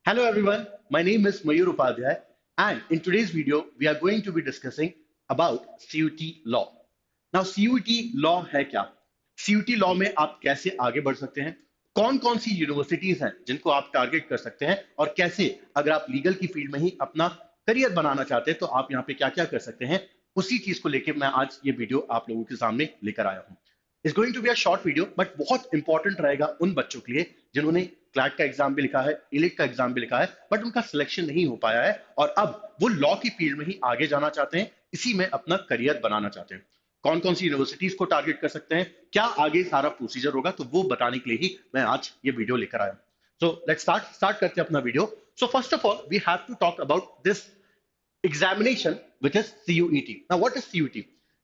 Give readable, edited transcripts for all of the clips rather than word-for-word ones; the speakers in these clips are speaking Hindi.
Hello everyone, my name is Mayur Upadhyay and in today's video we are going to be discussing about CUT law. Now CUT law है क्या? CUT law में आप कैसे आगे बढ़ सकते हैं? कौन कौन सी यूनिवर्सिटीज हैं जिनको आप टारगेट कर सकते हैं और कैसे अगर आप लीगल की फील्ड में ही अपना करियर बनाना चाहते हैं तो आप यहाँ पे क्या क्या कर सकते हैं उसी चीज को लेकर मैं आज ये वीडियो आप लोगों के सामने लेकर आया हूँ। Is going to be a short video but बहुत इंपॉर्टेंट रहेगा उन बच्चों के लिए जिन्होंने क्लैट का एग्जाम भी लिखा है, इलिट का एग्जाम भी लिखा है, बट उनका सिलेक्शन नहीं हो पाया है और अब वो लॉ की फील्ड में ही आगे जाना चाहते हैं, इसी में अपना करियर बनाना चाहते हैं। कौन कौन सी यूनिवर्सिटीज को टारगेट कर सकते हैं, क्या आगे सारा प्रोसीजर होगा, तो वो बताने के लिए ही मैं आज ये वीडियो लेकर आया हूं। सो लेट्स स्टार्ट करते हैं अपना video. So first of all we have to talk about this examination which is CUET. Now what is CUET?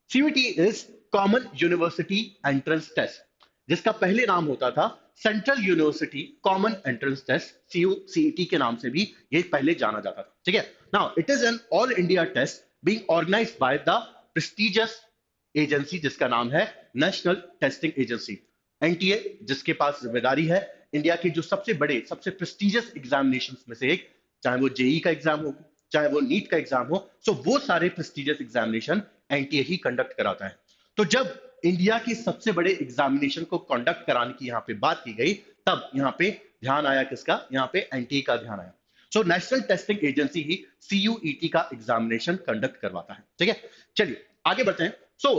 CUET is Common University Entrance Test, जिसका पहले नाम होता था central university common entrance test, CUCET के नाम से भी ये पहले जाना जाता था। ठीक है, now it is an all India test being organised by the prestigious agency जिसका नाम है नेशनल टेस्टिंग एजेंसी, NTA, जिसके पास जिम्मेदारी है इंडिया के जो सबसे बड़े सबसे प्रेस्टिजियस एग्जामिनेशन में से एक, चाहे वो जेई का एग्जाम हो, चाहे वो नीट का एग्जाम हो, सो वो सारे प्रेस्टिजियस एग्जामिनेशन NTA ही कंडक्ट कराता है। तो जब इंडिया की सबसे बड़े एग्जामिनेशन को कंडक्ट कराने की यहाँ पे बात की गई, तब यहाँ पे ध्यान आया किसका? यहाँ पे NTA का ध्यान आया। सो नेशनल टेस्टिंग एजेंसी ही CUET का एग्जामिनेशन कंडक्ट करवाता है। ठीक है, चलिए आगे बढ़ते हैं। सो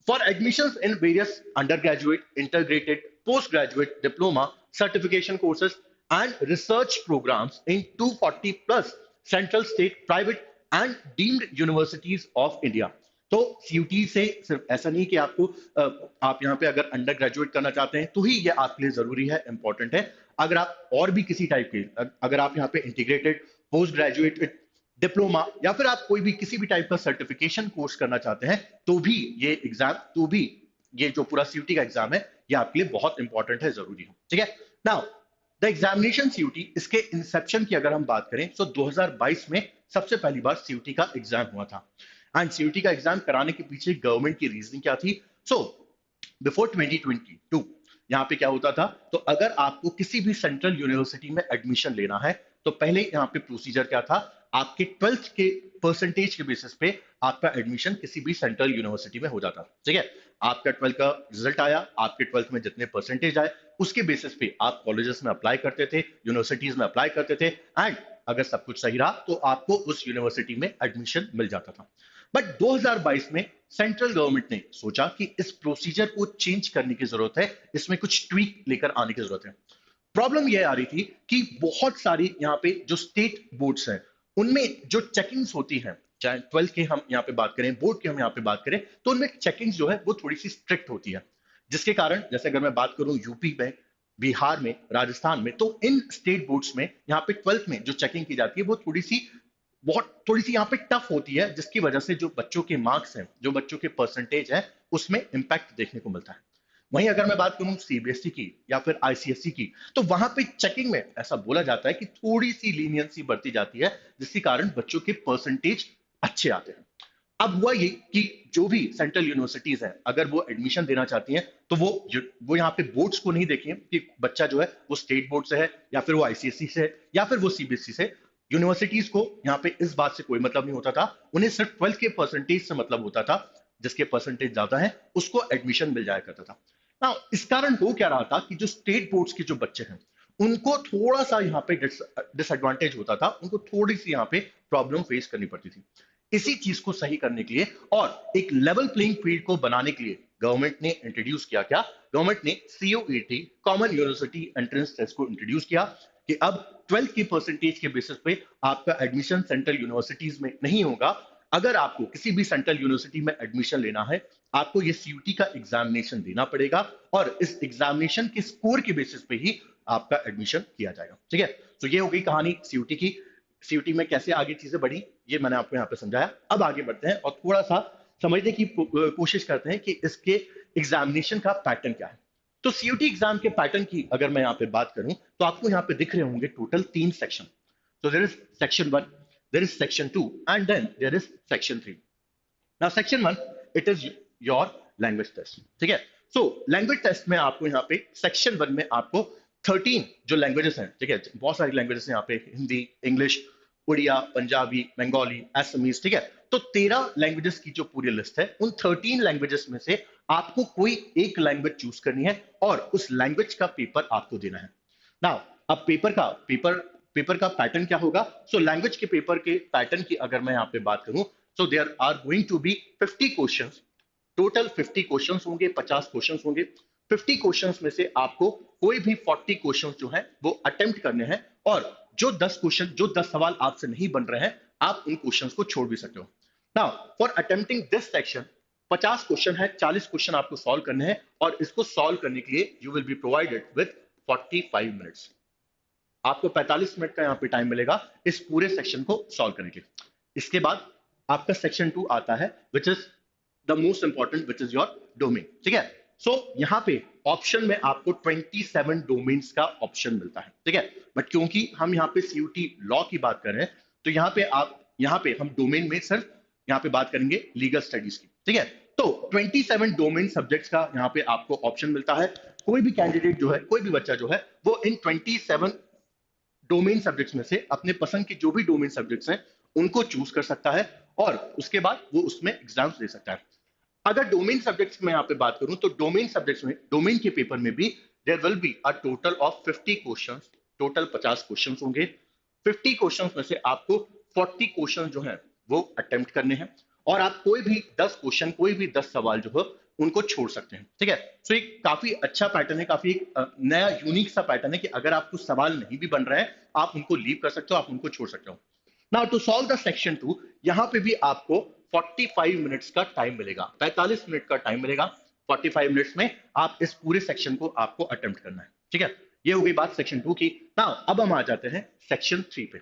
for admissions in various undergraduate, integrated, postgraduate, diploma, certification courses, and research programs in 240 plus central, state, private, and deemed universities of India. तो CUT से सिर्फ ऐसा नहीं कि आपको आप यहाँ पे अगर अंडर ग्रेजुएट करना चाहते हैं तो ही ये आपके लिए जरूरी है, इंपॉर्टेंट है। अगर आप और भी किसी टाइप के, अगर आप यहाँ पे इंटीग्रेटेड, पोस्ट ग्रेजुएट, डिप्लोमा या फिर आप कोई भी किसी भी टाइप का सर्टिफिकेशन कोर्स करना चाहते हैं तो भी ये एग्जाम, तो भी ये जो पूरा CUT का एग्जाम है ये आपके लिए बहुत इंपॉर्टेंट है, जरूरी है। ठीक है, नाउ द एग्जामिनेशन CUT, इसके इंसेप्शन की अगर हम बात करें तो 2022 में सबसे पहली बार CUT का एग्जाम हुआ था। एंड CUT का एग्जाम कराने के पीछे गवर्नमेंट की रीजनिंग क्या थी? सो बिफोर 2022 यहाँ पे क्या होता था, तो अगर आपको किसी भी सेंट्रल यूनिवर्सिटी में एडमिशन लेना है तो पहले यहाँ पे प्रोसीजर क्या था, आपके 12th के परसेंटेज के बेसिस पे आपका एडमिशन किसी भी सेंट्रल यूनिवर्सिटी में हो जाता। ठीक है, आपका 12th का रिजल्ट आया, आपके 12th में जितने परसेंटेज आए उसके बेसिस पे आप कॉलेजेस में अप्लाई करते थे, यूनिवर्सिटीज में अप्लाई करते थे, एंड अगर सब कुछ सही रहा तो आपको उस यूनिवर्सिटी में एडमिशन मिल जाता था। बट 2022 में सेंट्रल गवर्नमेंट ने सोचा कि इस प्रोसीजर को चेंज करने की जरूरत है, इसमें कुछ ट्वीक लेकर आने की जरूरत है। प्रॉब्लम यह आ रही थी कि बहुत सारी यहाँ पे जो स्टेट बोर्ड्स हैं उनमें जो चेकिंग्स होती हैं, चाहे 12th के हम यहाँ पे बात करें, बोर्ड की हम यहाँ पे बात करें, तो उनमें चेकिंग्स जो है वो थोड़ी सी स्ट्रिक्ट होती है, जिसके कारण जैसे अगर मैं बात करूं यूपी में, बिहार में, राजस्थान में, तो इन स्टेट बोर्ड्स में यहाँ पे 12th में जो चेकिंग की जाती है वो थोड़ी सी यहाँ पे टफ होती है, जिसकी वजह से जो बच्चों के मार्क्स हैं, जो बच्चों के परसेंटेज है, उसमें इंपैक्ट देखने को मिलता है। वहीं अगर मैं बात करूं CBSE की या फिर ICSE की, तो वहां पे चेकिंग में ऐसा बोला जाता है कि थोड़ी सी लीनियंसी बढ़ती जाती है, जिसके कारण बच्चों के परसेंटेज अच्छे आते हैं। अब हुआ ये कि जो भी सेंट्रल यूनिवर्सिटीज हैं अगर वो एडमिशन देना चाहती हैं तो वो यहाँ पे बोर्ड्स को नहीं देखें कि बच्चा जो है वो स्टेट बोर्ड से है या फिर वो ICSE से है या फिर वो CBSE से। यूनिवर्सिटीज को यहाँ पे इस बात से कोई मतलब नहीं होता था, उन्हें सिर्फ 12th के परसेंटेज से मतलब होता था, जिसके परसेंटेज ज्यादा है उसको एडमिशन मिल जाया करता था। ना इस कारण हो क्या रहा था कि जो स्टेट बोर्ड्स के जो बच्चे हैं उनको थोड़ा सा यहाँ पे डिसएडवांटेज होता था, उनको थोड़ी सी यहाँ पे प्रॉब्लम फेस करनी पड़ती थी। इसी चीज को सही करने के लिए और एक लेवल प्लेइंग फील्ड को बनाने के लिए गवर्नमेंट ने इंट्रोड्यूस किया, क्या गवर्नमेंट ने CUET common university entrance test को इंट्रोड्यूस किया कि अब 12th की परसेंटेज के बेसिस पे आपका एडमिशन सेंट्रल यूनिवर्सिटीज में नहीं होगा। अगर आपको किसी भी सेंट्रल यूनिवर्सिटी में एडमिशन लेना है आपको ये CUT का एग्जामिनेशन देना पड़ेगा और इस एग्जामिनेशन के स्कोर के बेसिस पे ही आपका एडमिशन किया जाएगा। ठीक है, तो ये हो गई कहानी CUT की। CUT में कैसे आगे चीजें बढ़ी ये मैंने आपको यहाँ पे समझाया। अब आगे बढ़ते हैं और थोड़ा सा समझने की कोशिश करते हैं कि इसके एग्जामिनेशन का पैटर्न क्या है। तो CUT एग्जाम के पैटर्न की अगर मैं यहाँ पे बात करूं तो आपको यहाँ पे दिख रहे होंगे टोटल 3 सेक्शन। तो there is section 1, there is section 2 and then there is section 3। Now section 1 it is your language test. ठीक है, सो लैंग्वेज टेस्ट में आपको यहाँ पे सेक्शन 1 में आपको 13 जो लैंग्वेजेस हैं, ठीक है, बहुत सारी लैंग्वेजेस हैं यहाँ पे, हिंदी, इंग्लिश, उड़िया, पंजाबी, बंगाली, असमीज, ठीक है। तो 13 लैंग्वेजेस की जो पूरी लिस्ट है, उन 13 लैंग्वेजेस में से आपको कोई एक लैंग्वेज चूज करनी है और उस लैंग्वेज का पेपर आपको देना है। नाउ अब पेपर का पैटर्न क्या होगा? सो लैंग्वेज के पेपर के पैटर्न की अगर मैं यहाँ पे बात करूं, so there are going to be 50 questions, total 50 questions होंगे, 50 क्वेश्चंस होंगे। 50 क्वेश्चंस में से आपको कोई भी 40 क्वेश्चंस जो है वो अटेम्प्ट करने हैं, और जो 10 सवाल आपसे नहीं बन रहे हैं, आप उन क्वेश्चंस को छोड़ भी सकते हो। Now for attempting this section 50 question है, 40 क्वेश्चन आपको सॉल्व करने हैं, और इसको सॉल्व करने के लिए you will be provided with 45 minutes. आपको 45 मिनट का यहाँ पे टाइम मिलेगा इस पूरे सेक्शन को सॉल्व करने के लिए। इसके बाद आपका सेक्शन 2 आता है, which is the most important, which is your domain, ठीक है। सो यहाँ पे ऑप्शन में आपको 27 डोमेन्स का ऑप्शन मिलता है, ठीक है। बट क्योंकि हम यहाँ पे सीयूटी लॉ की बात कर रहे हैं, तो यहाँ पे हम डोमेन में सिर्फ यहाँ पे बात करेंगे लीगल स्टडीज की, ठीक है। तो 27 डोमेन सब्जेक्ट्स का यहाँ पे आपको ऑप्शन मिलता है। कोई भी कैंडिडेट जो है, कोई भी बच्चा जो है, वो इन 27 डोमेन सब्जेक्ट्स में से अपने पसंद के जो भी डोमेन सब्जेक्ट्स हैं उनको चूज कर सकता है, और उसके बाद वो उसमें एग्जाम्स दे सकता है। अगर डोमेन सब्जेक्ट्स में यहाँ पे बात करूं, तो डोमेन सब्जेक्ट्स में, डोमेन के पेपर में भी there will be a total of 50 questions, total 50 questions होंगे। 50 क्वेश्चंस में से आपको 40 क्वेश्चन जो है वो अटेम्प्ट करने हैं, और आप कोई भी 10 क्वेश्चन, कोई भी 10 सवाल जो है उनको छोड़ सकते हैं, ठीक है। सो एक काफी अच्छा पैटर्न है, काफी नया यूनिक सा पैटर्न है कि अगर आपको सवाल नहीं भी बन रहे हैं, आप उनको लीव कर सकते हो, आप उनको छोड़ सकते हो। Now to solve the section 2, यहां पे भी आपको 45 मिनट्स का टाइम मिलेगा, 45 मिनट का टाइम मिलेगा। 45 मिनट्स में आप इस पूरे सेक्शन को आपको अटेम्प्ट करना है, ठीक है। ये हो गई बात सेक्शन 2 की। नाउ अब हम आ जाते हैं सेक्शन 3 पे।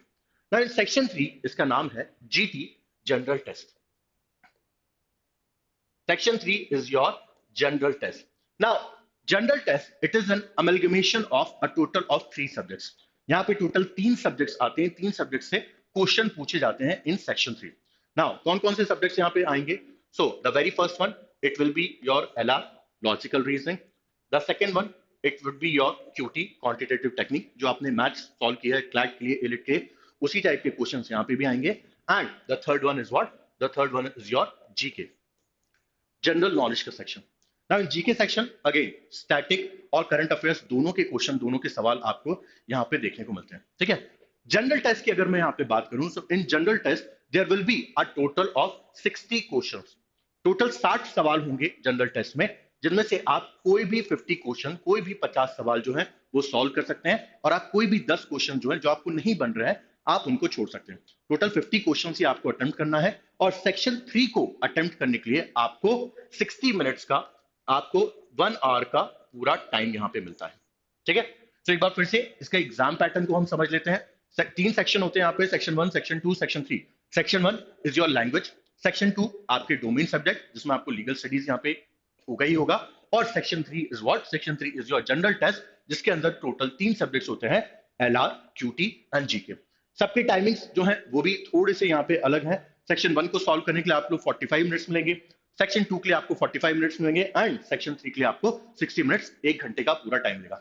नाउ सेक्शन 3, इसका नाम है GT, general test. Section 3 is your general test. Now, general test, it is an amalgamation of a total of 3 subjects. यहाँ पे टोटल 3 सब्जेक्ट्स आते हैं, 3 सब्जेक्ट से क्वेश्चन पूछे जाते हैं इन सेक्शन 3। नाउ कौन कौन से सब्जेक्ट्स यहाँ पे आएंगे? So the very first one, it will be your LR, logical reasoning. The second one, it would be your QT, quantitative technique, जो आपने मैथ्स सॉल्व किया है क्लैट के लिए, इलिट के, उसी टाइप के क्वेश्चंस यहाँ पे भी आएंगे। And the third one is what? The third one is your GK, general knowledge का section. Now GK section again static और करंट अफेयर्स दोनों के क्वेश्चन, दोनों के सवाल आपको यहाँ पे देखने को मिलते हैं, ठीक है। जनरल टेस्ट की अगर मैं यहाँ पे बात करूं, so in general test there will be a total of 60 questions, total 60 सवाल होंगे जनरल टेस्ट में, जिनमें से आप कोई भी 50 क्वेश्चन, कोई भी 50 सवाल जो है वो सॉल्व कर सकते हैं, और आप कोई भी 10 क्वेश्चन जो है, जो आपको नहीं बन रहा है, आप उनको छोड़ सकते हैं। टोटल 50 क्वेश्चन ही आपको अटेम्प्ट करना है, और सेक्शन 3 को अटेम्प्ट करने के लिए आपको 60 मिनट्स का, आपको 1 आवर का पूरा टाइम यहाँ पे मिलता है, ठीक है। तो एक बार फिर से इसका एग्जाम पैटर्न को हम समझ लेते हैं। 3 सेक्शन होते हैं यहाँ पे, section 1, section 2, section 3। Section 1 is your language, section 2 आपके डोमेन सब्जेक्ट, जिसमें आपको लीगल स्टडीज यहाँ पे होगा ही होगा, और section 3 is what? Section 3 is your general test, जिसके अंदर टोटल 3 सब्जेक्ट्स होते हैं, एलआर, क्यूटी एंड जीके। सबके टाइमिंग्स जो है वो भी थोड़े से यहाँ पे अलग है। सेक्शन 1 को सॉल्व करने के लिए आपको 45 मिनट्स मिलेंगे, सेक्शन 2 के लिए आपको 45 मिनट्स मिलेंगे, एंड सेक्शन 3 के लिए आपको 60 मिनट्स, 1 घंटे का पूरा टाइम मिलेगा।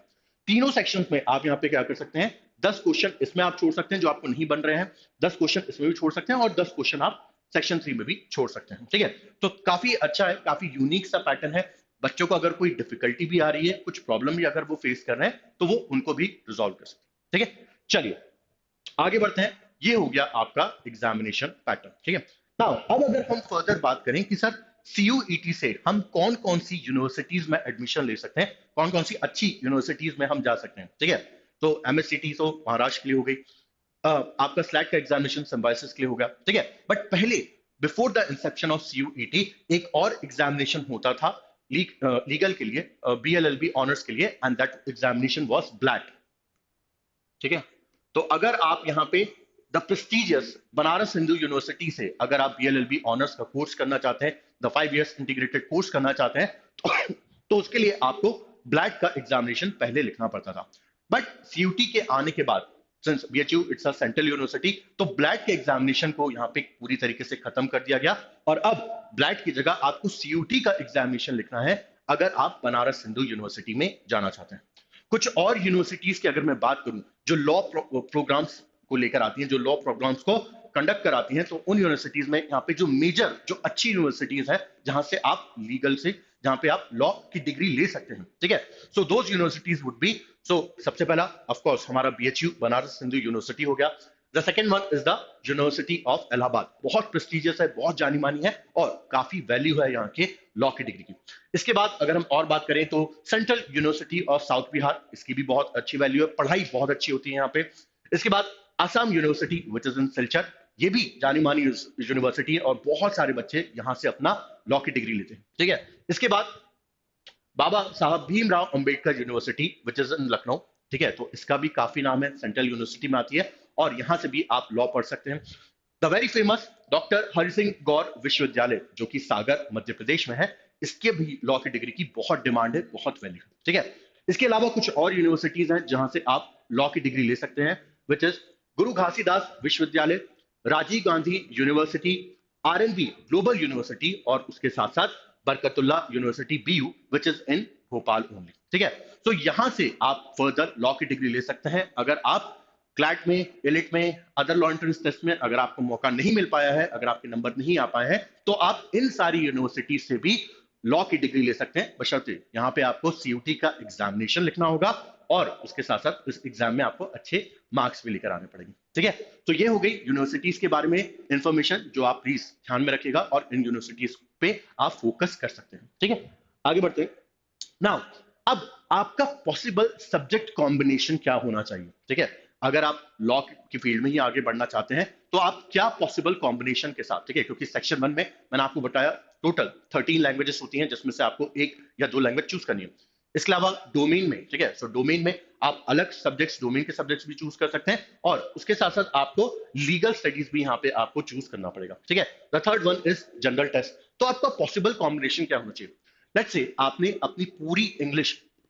तीनों सेक्शंस में आप यहाँ पे क्या कर सकते हैं? 10 क्वेश्चन इसमें आप छोड़ सकते हैं जो आपको नहीं बन रहे हैं, 10 क्वेश्चन इसमें भी छोड़ सकते हैं, और 10 क्वेश्चन आप सेक्शन 3 में भी छोड़ सकते हैं, ठीक है। तो काफी अच्छा है, काफी यूनिक सा पैटर्न है। बच्चों को अगर कोई डिफिकल्टी भी आ रही है, कुछ प्रॉब्लम भी अगर वो फेस कर रहे हैं, तो वो उनको भी रिजॉल्व कर सकते हैं, ठीक है। चलिए आगे बढ़ते हैं। ये हो गया आपका एग्जामिनेशन पैटर्न, ठीक है। नाउ अब अगर हम फर्दर बात करें कि सर सीयूईटी से हम कौन कौन सी यूनिवर्सिटीज में एडमिशन ले सकते हैं, कौन कौन सी अच्छी यूनिवर्सिटीज में हम जा सकते हैं, ठीक है। तो एमएससीटी तो महाराष्ट्र के लिए हो गई, आपका स्लैट का एग्जामिनेशन सिम्बायोसिस के लिए होगा, ठीक है। बट पहले before the Inception of CUET एक और एग्जामिनेशन होता था लीगल के लिए, बीएलएलबी ऑनर्स के लिए, एंड दैट एग्जामिनेशन वाज ब्लैट, ठीक है। तो अगर आप यहाँ पे the prestigious Banaras Hindu university से अगर आप बीएलएलबी ऑनर्स का कोर्स करना चाहते हैं, द 5 इयर्स इंटीग्रेटेड कोर्स करना चाहते हैं, तो उसके लिए आपको ब्लैट का एग्जामिनेशन पहले लिखना पड़ता था। बट सीयूटी के आने के बाद, since BHU it's a central university, तो ब्लैट के एग्जामिनेशन को यहाँ पे पूरी तरीके से खत्म कर दिया गया, और अब ब्लैट की जगह आपको सीयूटी का एग्जामिनेशन लिखना है अगर आप बनारस हिंदू यूनिवर्सिटी में जाना चाहते हैं। कुछ और यूनिवर्सिटीज की अगर मैं बात करूं जो लॉ प्रोग्राम्स को लेकर आती हैं, जो लॉ प्रोग्राम्स को कंडक्ट कराती हैं, तो उन यूनिवर्सिटीज में यहाँ पे जो मेजर, जो अच्छी यूनिवर्सिटीज है जहां से आप लीगल से, जहां पे आप लॉ की डिग्री ले सकते हैं, ठीक है। So those universities would be, so सबसे पहला ऑफ कोर्स हमारा बीएचयू बनारस हिंदू यूनिवर्सिटी हो गया। The second one is the university of Allahabad, बहुत प्रेस्टिजियस है, बहुत जानी मानी है और काफी वैल्यू है यहाँ के लॉ की डिग्री की। इसके बाद अगर हम और बात करें तो central university of south Bihar, इसकी भी बहुत अच्छी वैल्यू है, पढ़ाई बहुत अच्छी होती है यहाँ पे। इसके बाद आसाम यूनिवर्सिटी विच इज इन सिलचर, ये भी जानी मानी यूनिवर्सिटी है और बहुत सारे बच्चे यहाँ से अपना लॉ की डिग्री लेते हैं, ठीक है। इसके बाद बाबा Saheb Bhimrao Ambedkar university which is इन लखनऊ, ठीक है, तो इसका भी काफी नाम है, सेंट्रल यूनिवर्सिटी में आती है और यहां से भी आप लॉ पढ़ सकते हैं। The very famous doctor Hari Singh Gour Vishwavidyalaya जो कि सागर मध्य प्रदेश में है, इसके भी लॉ की डिग्री की बहुत डिमांड है, बहुत वैल्यू, ठीक है। इसके अलावा कुछ और यूनिवर्सिटीज हैं जहां से आप लॉ की डिग्री ले सकते हैं, which is Guru Ghasidas Vishwavidyalaya, Rajiv Gandhi university, RNB global university और उसके साथ साथ Barkatullah university BU which is in Bhopal only, ठीक है। तो यहां से आप फर्दर लॉ की डिग्री ले सकते हैं। अगर आप क्लैट में, एलिट में, अदर लॉ एंट्रेंस टेस्ट में अगर आपको मौका नहीं मिल पाया है, अगर आपके नंबर नहीं आ पाए हैं, तो आप इन सारी यूनिवर्सिटी से भी लॉ की डिग्री ले सकते हैं, बशर्ते यहां पे आपको सीयूटी का एग्जामिनेशन लिखना होगा और उसके साथ साथ इस एग्जाम में आपको अच्छे मार्क्स भी लेकर आने पड़ेंगे, ठीक है। तो ये हो गई यूनिवर्सिटीज के बारे में इंफॉर्मेशन जो आप प्लीज ध्यान में रखिएगा और इन यूनिवर्सिटीज पे आप फोकस कर सकते हैं, ठीक है। आगे बढ़ते हैं। नाउ अब आपका पॉसिबल सब्जेक्ट कॉम्बिनेशन क्या होना चाहिए, ठीक है। अगर आप लॉ की फील्ड में ही आगे बढ़ना चाहते हैं तो आप क्या पॉसिबल कॉम्बिनेशन के साथ, ठीक है, क्योंकि सेक्शन 1 में मैंने आपको बताया टोटल 13 लैंग्वेजेस होती हैं जिसमें से आपको एक या दो लैंग्वेज चूज करनी है। इसके अलावा डोमेन में, ठीक है, सो डोमेन में आप अलग सब्जेक्ट्स, डोमेन के सब्जेक्ट्स भी चूज कर सकते हैं और उसके साथ साथ आपको लीगल स्टडीज भी यहाँ पे आपको चूज करना पड़ेगा, ठीक है। The third one is general test. तो आपका पॉसिबल कॉम्बिनेशन क्या होना चाहिए? लेट्स से आपने अपनी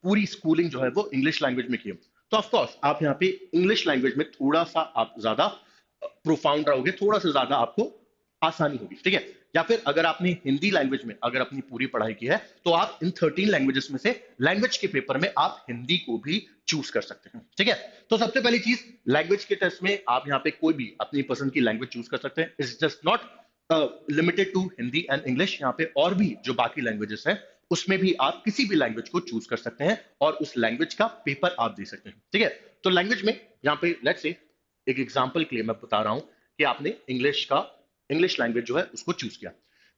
पूरी स्कूलिंग जो है वो इंग्लिश लैंग्वेज में की है, तो ऑफ कोर्स आप यहाँ पे इंग्लिश लैंग्वेज में थोड़ा सा आप ज्यादा प्रोफाउंड रहोगे, थोड़ा सा ज्यादा आपको आसानी होगी, ठीक है। या फिर अगर आपने हिंदी लैंग्वेज में अगर अपनी पूरी पढ़ाई की है तो आप इन 13 लैंग्वेजेस में से लैंग्वेज के पेपर में आप हिंदी को भी चूज कर सकते हैं, ठीक है। तो सबसे पहली चीज, लैंग्वेज के टेस्ट में आप यहाँ पे कोई भी अपनी पसंद की लैंग्वेज चूज कर सकते हैं। It's just not limited to Hindi and English, यहाँ पे और भी जो बाकी लैंग्वेजेस हैं उसमें भी आप किसी भी लैंग्वेज को चूज कर सकते हैं और उस लैंग्वेज का पेपर आप दे सकते हैं, ठीक है। तो लैंग्वेज में यहाँ पे लेट्स से एक एग्जांपल के लिए मैं बता रहा हूं कि आपने इंग्लिश लैंग्वेज जो है उसको चूज किया।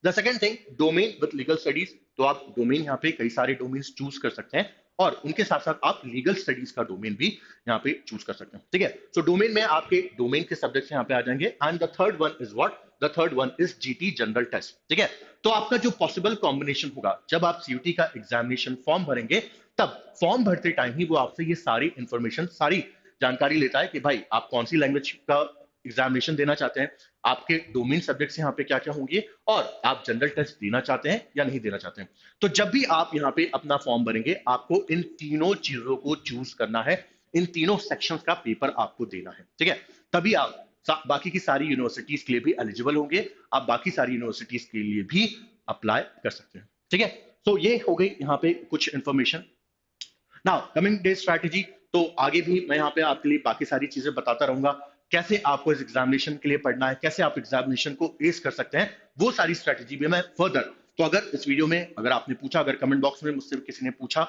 The second thing, domain with legal studies, तो आप डोमेन यहाँ पे कई सारे डोमेन्स चूज कर सकते हैं और उनके साथ साथ आप लीगल स्टडीज का डोमेन भी यहाँ पे चूज कर सकते हैं, ठीक है। सो डोमेन में आपके डोमेन के सब्जेक्ट्स यहाँ पे आ जाएंगे and the third one is what, the third one is GT general test, ठीक है। तो आपका जो पॉसिबल कॉम्बिनेशन होगा जब आप सीयूटी का एग्जामिनेशन फॉर्म भरेंगे, तब फॉर्म भरते टाइम ही वो आपसे ये सारी इंफॉर्मेशन, सारी जानकारी लेता है कि भाई आप कौन सी लैंग्वेज का एग्जामिनेशन देना चाहते हैं, आपके डोमेन सब्जेक्ट्स यहाँ पे क्या क्या होंगे और आप जनरल टेस्ट देना चाहते हैं या नहीं देना चाहते हैं। तो जब भी आप यहाँ पे अपना फॉर्म भरेंगे, आपको इन तीनों चीजों को चूज करना है, इन तीनों सेक्शंस का पेपर आपको देना है, ठीक है। तभी आप बाकी की सारी यूनिवर्सिटीज के लिए भी एलिजिबल होंगे, आप बाकी सारी यूनिवर्सिटीज के लिए भी अप्लाई कर सकते हैं, ठीक है। तो ये हो गई यहाँ पे कुछ information. Now coming day strategy, तो आगे भी मैं यहाँ पे आपके लिए बाकी सारी चीजें बताता रहूंगा, कैसे आपको इस एग्जामिनेशन के लिए पढ़ना है, कैसे आप एग्जामिनेशन को एस कर सकते हैं, वो सारी स्ट्रैटेजी भी मैं फर्दर, तो अगर इस वीडियो में अगर आपने पूछा, अगर कमेंट बॉक्स में मुझसे किसी ने पूछा,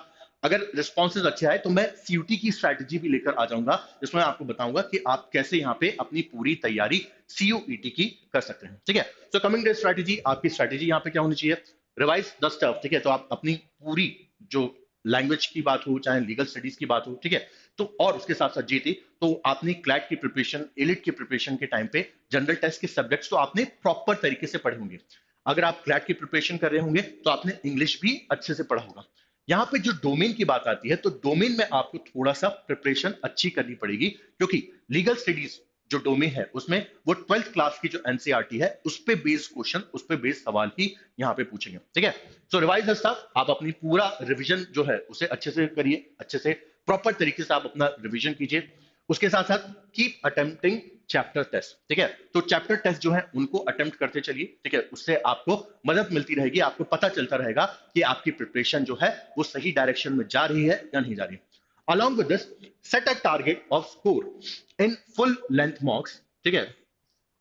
अगर रिस्पॉन्सेज अच्छे आए तो मैं सीयूटी की स्ट्रैटेजी भी लेकर आ जाऊंगा जिसमें आपको बताऊंगा कि आप कैसे यहाँ पे अपनी पूरी तैयारी सीयूईटी की कर सकते हैं, ठीक है। तो कमिंग डे स्ट्रैटेजी, आपकी स्ट्रैटेजी यहाँ पे क्या होनी चाहिए? रिवाइज द स्टफ, ठीक है। तो आप अपनी पूरी जो लैंग्वेज की बात हो, चाहे लीगल स्टडीज की बात हो, ठीक है, तो और उसके साथ साथ जीटी, तो आपने क्लैट की प्रिपरेशन, एलिट की प्रिपरेशन के टाइम पे जनरल टेस्ट के सब्जेक्ट्स तो आपने प्रॉपर तरीके से पढ़े होंगे। अगर आप क्लैट की प्रिपरेशन कर रहे होंगे तो आपने इंग्लिश भी अच्छे से पढ़ा होगा। यहाँ पे जो डोमेन की बात आती है, तो डोमेन में आपको थोड़ा सा प्रिपरेशन अच्छी करनी पड़ेगी, क्योंकि लीगल स्टडीज जो डोमेन है उसमें वो 12th क्लास की जो एनसीईआरटी है उस पे बेस्ड क्वेश्चन, उस पे बेस्ड सवाल ही यहाँ पे पूछेंगे, ठीक है। सो रिवाइज द स्टफ, आप अपनी पूरा रिवीजन जो है उसे अच्छे से करिए, अच्छे से प्रॉपर तरीके से आप अपना रिवीजन कीजिए। उसके साथ साथ कीप अटेम्प्टिंग चैप्टर टेस्ट, ठीक है। तो चैप्टर टेस्ट जो है उनको अटेम्प्ट करते चलिए, ठीक है, उससे आपको मदद मिलती रहेगी, आपको पता चलता रहेगा कि आपकी प्रिपरेशन जो है वो सही डायरेक्शन में जा रही है या नहीं जा रही है। Along with this, set a target of score in full length mocks, ठीक है?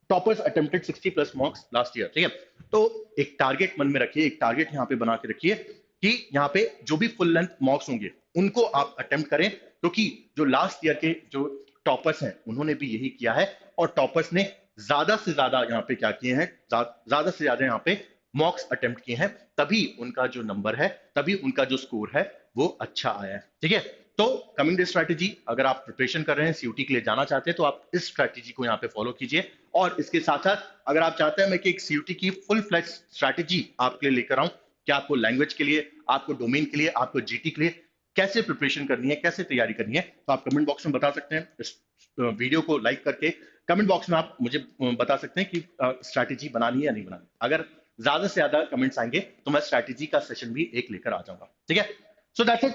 Toppers attempted 60 plus मॉक्स last year, ठीक है? तो एक टारगेट मन में रखिए, एक टारगेट यहाँ पे बना के रखिए कि यहाँ पे जो भी फुल लेंथ मॉक्स होंगे उनको आप अटेम्प्ट करें, क्योंकि जो लास्ट ईयर के जो टॉपर्स हैं उन्होंने भी यही किया है, और टॉपर्स ने ज्यादा से ज्यादा यहाँ पे क्या किए हैं, ज्यादा से ज्यादा यहाँ पे मॉक्स अटेम्प्ट किए हैं, तभी उनका जो नंबर है, तभी उनका जो स्कोर है वो अच्छा आया है, ठीक है? तो कमिंग डे स्ट्रैटेजी, अगर आप प्रिपरेशन कर रहे हैं, सीयूटी के लिए जाना चाहते हैं, तो आप इस स्ट्रैटेजी को यहाँ पे फॉलो कीजिए। और इसके साथ साथ अगर आप चाहते हैं मैं कि एक सीयूटी की फुल फ्लैश स्ट्रैटेजी आपके लिए लेकर आऊं कि आपको लैंग्वेज के लिए, आपको डोमेन के लिए, आपको जीटी के लिए कैसे प्रिपरेशन करनी है, कैसे तैयारी करनी है, तो आप कमेंट बॉक्स में बता सकते हैं। इस वीडियो को लाइक करके कमेंट बॉक्स में आप मुझे बता सकते हैं कि स्ट्रैटेजी बनानी है या नहीं बनानी। अगर ज्यादा से ज्यादा कमेंट्स आएंगे तो मैं स्ट्रैटेजी का सेशन भी एक लेकर आ जाऊंगा, ठीक है? सो दैट्स इट,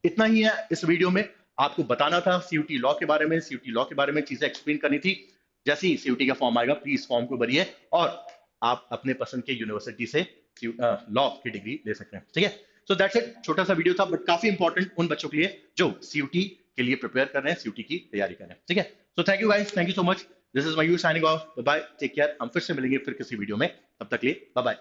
इतना ही है इस वीडियो में। आपको बताना था सीयूटी लॉ के बारे में, सीयूटी लॉ के बारे में चीजें एक्सप्लेन करनी थी। जैसे ही सीयूटी का फॉर्म आएगा प्लीज फॉर्म को भरिए और आप अपने पसंद के यूनिवर्सिटी से लॉ की डिग्री ले सकते हैं, ठीक है? सो दैट्स इट, छोटा सा वीडियो था बट काफी इंपॉर्टेंट उन बच्चों के लिए जो सीयूटी के लिए प्रिपेयर कर रहे हैं, सीयूटी की तैयारी कर रहे हैं, ठीक है? So thank you guys, thank you so much, this is Mayur signing off, bye bye, take care. हम फिर से मिलेंगे फिर किसी वीडियो में, तब तक लिए बाय बाय।